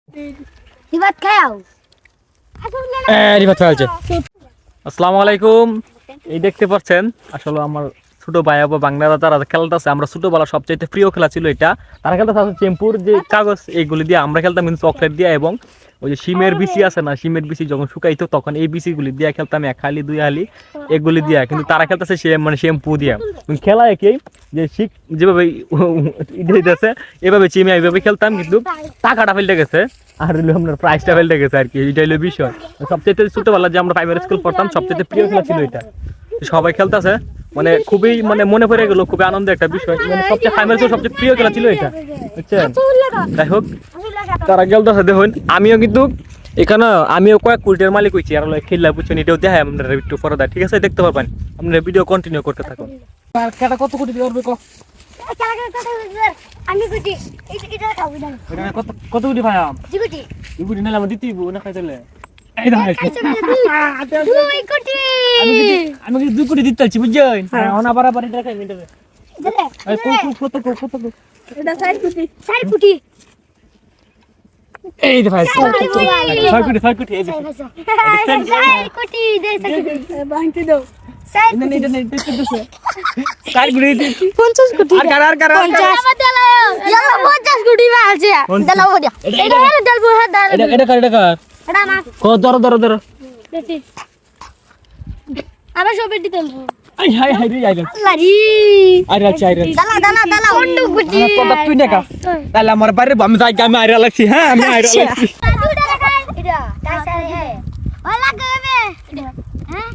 রিবাত খাও রিবাত ফেলছে। আসসালামু আলাইকুম। এই দেখতে পাচ্ছেন আসলে আমার ছোট ভাই বা বাংলারা তারা খেলতেছে। আমরা ছোটবেলা সবচাইতে প্রিয় খেলা ছিল এটা। তারা খেলতেছে আছে চেম্পুর যে কাগজ এইগুলি দিয়ে, আমরা খেলতাম কিন্তু চকলেট দিয়ে এবং ওই যে শিমের বিচি আছে না, শিমের বিচি যখন শুকাইতো তখন এই বিচিগুলি দিয়ে খেলতাম, এক হালি দুই হালি এগুলি দিয়ে। কিন্তু তারা খেলতেছে সে মানে শ্যাম্পু দিয়ে। খেলা একই যে শিখ যেভাবে দিতেছে এভাবে চিমে এইভাবে খেলতাম, কিন্তু টাকাটা ফেলতে গেছে আর হলো আপনার প্রাইসটা ফেলতে গেছে আর কি। এটা হলো বিষয়। সবচেয়ে ছোটবেলা যে আমরা প্রাইমারি স্কুল পড়তাম সবচেয়ে প্রিয় খেলা ছিল এটা। সবাই খেলতেছে মানে খুবই মানে মনে পড়ে গেল, খুবই আনন্দের একটা বিষয়। মানে সবচেয়ে প্রাইমারি স্কুল সবচেয়ে প্রিয় খেলা ছিল এটা, বুঝছেন? যাই হোক তারা খেলতেছে দেখুন, আমিও কিন্তু এখানে আমিও কয়েক কোটির মালিক হয়েছি আর খেললা, বুঝছেন? এটাও দেখায় আপনারা একটু পরে দেয়, ঠিক আছে? দেখতে পারবেন, আপনারা ভিডিও কন্টিনিউ করতে থাকুন। কত কোটি দিয়ে উঠবে আমি গুটি এটা খাও না কত কোটি ভাই? গুটি দুই কোটি নিলাম দিতেই না খাইতেলে দুই কোটি আমি কিন্তু 2 কোটি দিতে চাইছি, বুঝছেন? অনা বারাবার এটা খাই মিটে দিলে কত এটা 4 কোটি এই যে ভাই 6 কোটি এই যে 4 কোটি দে বান্টি দাও 4 কোটি এটা নেই দিতেছে 4 কোটি দিতেছি 50 কোটি আর 50 ইয়ালা 50 কোটি আছে দাও ওটা এটা ডালবো হাদার এটা কর এটা না কো ধরো দেখি আবার সব এটি দেব আই হাই হাই রে আইরা আল্লাহরি আইরা চাইরা দালা বন্ধ কোটি তোটা তুই নেকা তাহলে আমার বাইরে আমি যাই আমি আইরা লাগছি। হ্যাঁ আমি আইরা লাগছি। এটা কাইসা হে ওলা গবে হ্যাঁ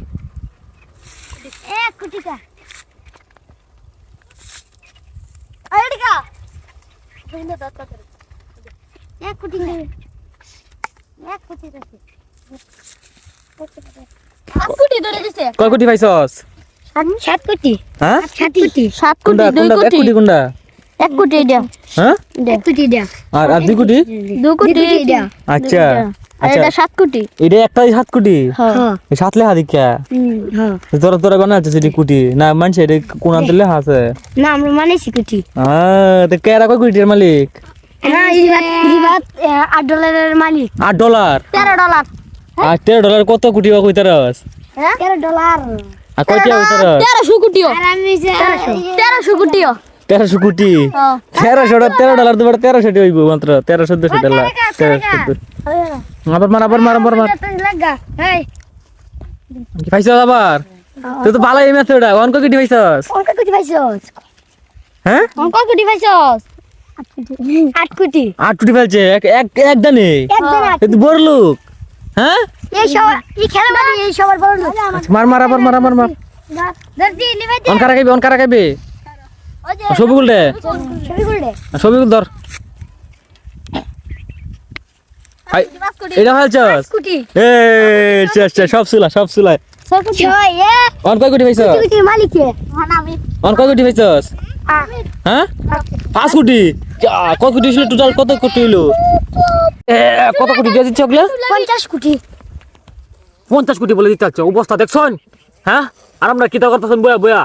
1 কোটি কা আইডি কা বন্ধ দাও 1 কোটি নে 1 কোটি আছে 1 কোটি ধরে দিছে কয় কোটি পাইছস? 7 কোটি হ্যাঁ 7 কোটি 7 কোনটা কোটি 2 কোনটা 1 কোটি কোটি কোনটা? 1 কোটি এটা হ্যাঁ 1 কোটি এটা আর 2 কোটি? 2 কোটি এটা আচ্ছা আর এটা 7 কোটি এটা একটাই 7 কোটি? হ্যাঁ এই 7 লেখা দিকা হ্যাঁ তোরা গনা আছে সেটি কোটি না মানছে এটা কোন আনতে লেখা আছে? না আমরা মানেছি কোটি তো কেরা কয় কোটির মালিক? না রিবাত $8 মালিক $8 $13 আর $13 কত কোটি বা কইতারস? হ্যাঁ $13 আর কয় কি কইতারস? 1300 কোটি আর আমি 1300 কোটি 1300 কোটি? হ্যাঁ $13 তো 1300 টি হইব মাত্র 1300 ডলার 1300 আবার মার লাগা এই কি পাইছস আবার? তুই তো ভালো এই ম্যাচ ওটা অন কয় কোটি পাইছস? অঙ্ক কোটি পাইছস হ্যাঁ অঙ্ক কোটি পাইছস 8 কোটি 8 কোটি ফেলছে এক দানে? একদম তুই বড় লোক। হ্যাঁ এই খেলা মানে এই সবার বড় লোক মার আবার মার দর্জি নিবাই দে অন কারা খাইবে সবিগুল দে সবিগুল ধর আই এটা ফেলছস কোটি এ সব সুলা ছয় অন কয় কোটি পাইছস? কোটি মালিক কে আমি অন কয় কোটি পাইছস? হ্যাঁ 5 কোটি? কত কোটি ছিল টোটাল? কত কোটি হলো? কত কোটি দিয়ে দিচ্ছ ওগুলা? 50 কোটি 50 কোটি বলে দিতে চাচ্ছ? অবস্থা দেখছন? হ্যাঁ আর আমরা কিতা করতেছেন বয়া